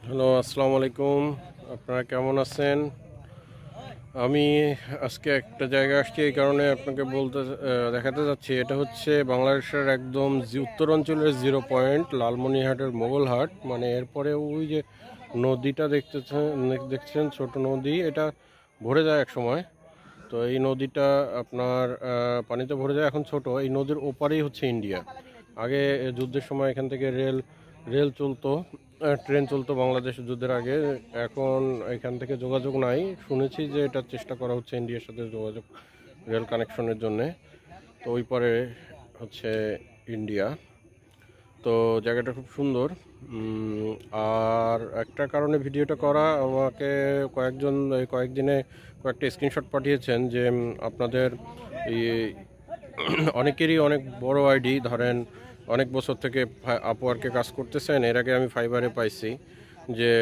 Hello, আসসালামু আলাইকুম। আপনারা কেমন আছেন? আমি আজকে একটা জায়গায় আসছি, এই কারণে আপনাকে দেখাতে যাচ্ছি। এটা হচ্ছে বাংলাদেশের একদম উত্তর অঞ্চলের জিরো পয়েন্ট, লালমনিরহাটের মোগলহাট। মানে এরপরে ওই যে নদীটা দেখছেন, ছোট নদী, এটা ভরে যায় এক সময়। তো এই নদীটা আপনার পানিতে ভরে যায়, এখন ছোট। এই নদীর ওপারেই হচ্ছে ইন্ডিয়া। আগে যুদ্ধের সময় এখান থেকে রেল চলতো, ট্রেন চলতো বাংলাদেশ যুদ্ধের আগে। এখন এখান থেকে যোগাযোগ নাই। শুনেছি যে এটা চেষ্টা করা হচ্ছে ইন্ডিয়ার সাথে যোগাযোগ, রেল কানেকশনের জন্যে। তো ওই পারে হচ্ছে ইন্ডিয়া। তো জায়গাটা খুব সুন্দর। আর একটা কারণে ভিডিওটা করা, আমাকে এই কয়েকদিনে কয়েকটা স্ক্রিনশট পাঠিয়েছেন যে আপনাদের এই অনেকেরই অনেক বড় আইডি, ধরেন অনেক বছর থেকে আপওয়ার্কে কাজ করতেছেন। এর আগে আমি ফাইবারে পাইছি যে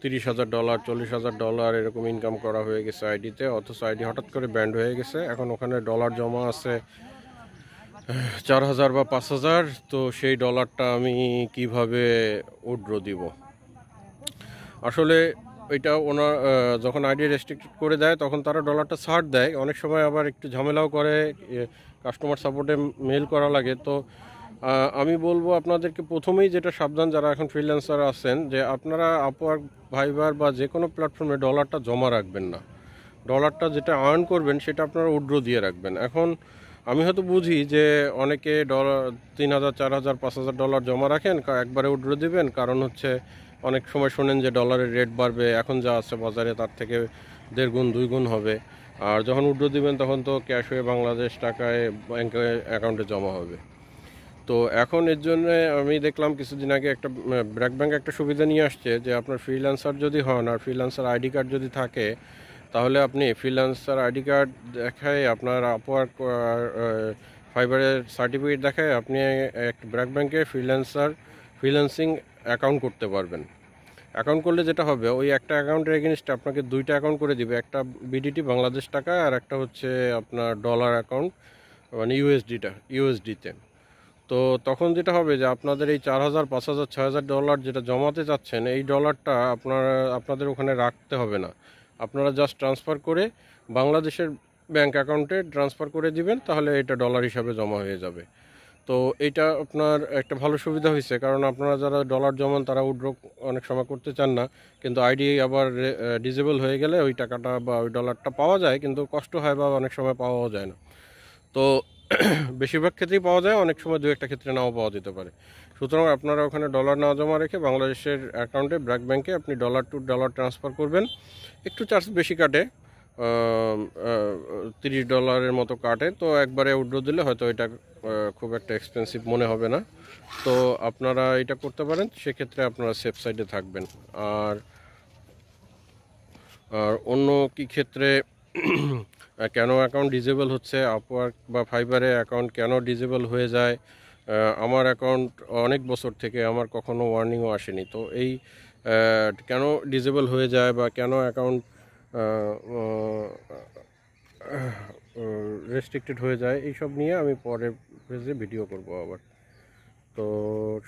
$30,000, $40,000 এরকম ইনকাম করা হয়ে গেছে আইডিতে, অথচ আইডি হঠাৎ করে ব্যান্ড হয়ে গেছে। এখন ওখানে ডলার জমা আছে 4,000 বা 5,000। তো সেই ডলারটা আমি কিভাবে উইথড্র দিব? আসলে এটা ওনার যখন আইডি রেস্ট্রিক্টেড করে দেয় তখন তারা ডলারটা ছাড় দেয়। অনেক সময় আবার একটু ঝামেলাও করে, কাস্টমার সাপোর্টে মেল করা লাগে। তো আমি বলবো আপনাদেরকে প্রথমেই যেটা সাবধান, যারা এখন ফ্রিল্যান্সার আছেন, যে আপনারা আপওয়ার্ক, ফাইবার বা যে কোনো প্ল্যাটফর্মে ডলারটা জমা রাখবেন না। ডলারটা যেটা আর্ন করবেন সেটা আপনারা উইথড্র দিয়ে রাখবেন। এখন আমি হয়তো বুঝি যে অনেকে ডলার 3,000, 4,000, $5,000 জমা রাখেন, একবারে উইথড্র দিবেন। কারণ হচ্ছে অনেক সময় শোনেন যে ডলারের রেট বাড়বে, এখন যা আছে বাজারে তার থেকে 1.5 গুণ 2 গুণ হবে। আর যখন উইথড্র দিবেন তখন তো ক্যাশ হয়ে বাংলাদেশ টাকায় ব্যাংকে অ্যাকাউন্টে জমা হবে। তো এখন এর জন্য আমি দেখলাম কিছুদিন আগে একটা ব্র্যাক ব্যাংক একটা সুবিধা নিয়ে আসছে যে আপনার ফ্রিল্যান্সার যদি হন আর ফ্রিল্যান্সার আইডি কার্ড যদি থাকে, তাহলে আপনি ফ্রিল্যান্সার আইডি কার্ড দেখায়, আপনার আপওয়ার্ক ফাইবারের সার্টিফিকেট দেখায় আপনি এক ব্র্যাক ব্যাংকে ফ্রিল্যান্সিং অ্যাকাউন্ট করতে পারবেন। অ্যাকাউন্ট করলে যেটা হবে, ওই একটা অ্যাকাউন্টের এগেনস্টে আপনাকে দুইটা অ্যাকাউন্ট করে দিবে, একটা বিডিটি বাংলাদেশ টাকা আর একটা হচ্ছে আপনার ডলার অ্যাকাউন্ট, মানে ইউএসডিতে। তো তখন যেটা হবে যে আপনাদের এই 4,000, 5,000, $6,000 যেটা জমাতে চাচ্ছেন, এই ডলারটা আপনাদের ওখানে রাখতে হবে না। আপনারা জাস্ট ট্রান্সফার করে বাংলাদেশের ব্যাংক অ্যাকাউন্টে ট্রান্সফার করে দিবেন, তাহলে এটা ডলার হিসাবে জমা হয়ে যাবে। তো এইটা আপনার একটা ভালো সুবিধা হয়েছে, কারণ আপনারা যারা ডলার জমান তারা উইথড্র অনেক সময় করতে চান না, কিন্তু আইডি আবার ডিজেবল হয়ে গেলে ওই টাকাটা বা ওই ডলারটা পাওয়া যায়, কিন্তু কষ্ট হয় বা অনেক সময় পাওয়াও যায় না। তো বেশিরভাগ ক্ষেত্রেই পাওয়া যায়, অনেক সময় দু একটা ক্ষেত্রে নাও পাওয়া যেতে পারে। সুতরাং আপনারা ওখানে ডলার না জমা রেখে বাংলাদেশের অ্যাকাউন্টে ব্র্যাক ব্যাংকে আপনি ডলার টু ডলার ট্রান্সফার করবেন। একটু চার্জ বেশি কাটে, $30 মতো কাটে। তো একবারে উইথড্র দিলে হয়তো এটা খুব একটা এক্সপেন্সিভ মনে হবে না। তো আপনারা এটা করতে পারেন, সেক্ষেত্রে আপনারা সেফ সাইডে থাকবেন। আর আর অন্য কি ক্ষেত্রে কেন অ্যাকাউন্ট ডিজেবল হচ্ছে, আপওয়ার্ক বা ফাইবারে অ্যাকাউন্ট কেন ডিজেবল হয়ে যায়? আমার অ্যাকাউন্ট অনেক বছর থেকে আমার কখনো ওয়ার্নিংও আসেনি। তো এই কেন ডিজেবল হয়ে যায় বা কেন অ্যাকাউন্ট রেস্ট্রিক্টেড হয়ে যায়, এইসব নিয়ে আমি পরে পেজে ভিডিও করব আবার। তো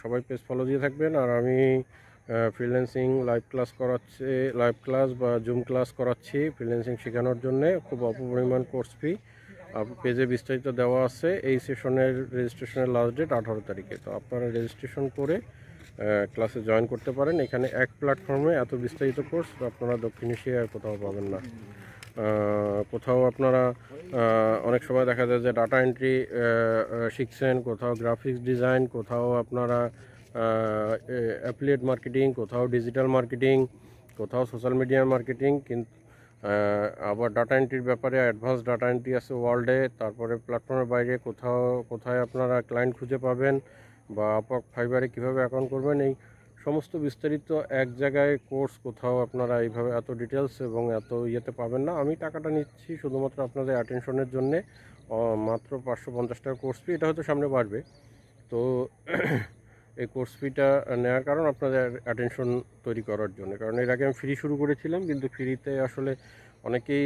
সবাই পেজ ফলো দিয়ে থাকবেন। আর আমি ফ্রিল্যান্সিং লাইভ ক্লাস বা জুম ক্লাস করাচ্ছি ফ্রিল্যান্সিং শেখানোর জন্য, খুব অল্প পরিমাণ কোর্স ফি। পেজে বিস্তারিত দেওয়া আছে। এই সেশনের রেজিস্ট্রেশনের লাস্ট ডেট 18 তারিখে। তো আপনারা রেজিস্ট্রেশন করে ক্লাসে জয়েন করতে পারেন। এখানে এক প্ল্যাটফর্মে এত বিস্তারিত কোর্স আপনারা দক্ষিণ এশিয়ায় কোথাও পাবেন না। কোথাও আপনারা অনেক সময় দেখা যায় যে ডাটা এন্ট্রি শিখছেন, কোথাও গ্রাফিক্স ডিজাইন, কোথাও আপনারা অ্যাফিলিয়েট মার্কেটিং, কোথাও ডিজিটাল মার্কেটিং, কোথাও সোশ্যাল মিডিয়া মার্কেটিং। কিন্তু আবার ডাটা এন্ট্রির ব্যাপারে অ্যাডভান্স ডাটা এন্ট্রি আছে ওয়ার্ল্ডে। তারপরে প্ল্যাটফর্মের বাইরে কোথায় আপনারা ক্লায়েন্ট খুঁজে পাবেন, বা আপওয়ার্ক ফাইবারে কীভাবে অ্যাকাউন্ট করবেন, এই সমস্ত বিস্তারিত এক জায়গায় কোর্স। কোথাও আপনারা এইভাবে এত ডিটেলস এবং এত ইয়েতে পাবেন না। আমি টাকাটা নিচ্ছি শুধুমাত্র আপনাদের অ্যাটেনশনের জন্যে, মাত্র 550 টাকা কোর্স ফি। এটা হয়তো সামনে বাড়বে। তো এই কোর্স ফিটা নেওয়ার কারণ আপনাদের অ্যাটেনশন তৈরি করার জন্য। কারণ এর আগে আমি ফ্রি শুরু করেছিলাম, কিন্তু ফ্রিতে আসলে অনেকেই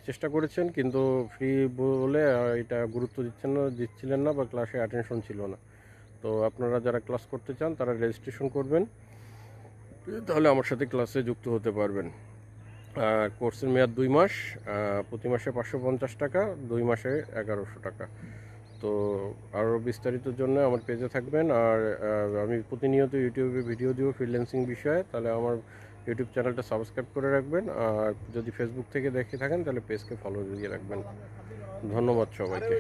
চেষ্টা করেছেন, কিন্তু ফ্রি বলে এটা গুরুত্ব দিচ্ছিলেন না বা ক্লাসে অ্যাটেনশন ছিল না। তো আপনারা যারা ক্লাস করতে চান তারা রেজিস্ট্রেশন করবেন, তাহলে আমার সাথে ক্লাসে যুক্ত হতে পারবেন। আর কোর্সের মেয়াদ 2 মাস, প্রতি মাসে 550 টাকা, 2 মাসে 1100 টাকা। তো আরও বিস্তারিতর জন্য আমার পেজে থাকবেন। আর আমি প্রতিনিয়ত ইউটিউবে ভিডিও দিব ফ্রিল্যান্সিং বিষয়ে, তাহলে আমার ইউটিউব চ্যানেলটা সাবস্ক্রাইব করে রাখবেন। আর যদি ফেসবুক থেকে দেখে থাকেন তাহলে পেজকে ফলো দিয়ে রাখবেন। ধন্যবাদ সবাইকে।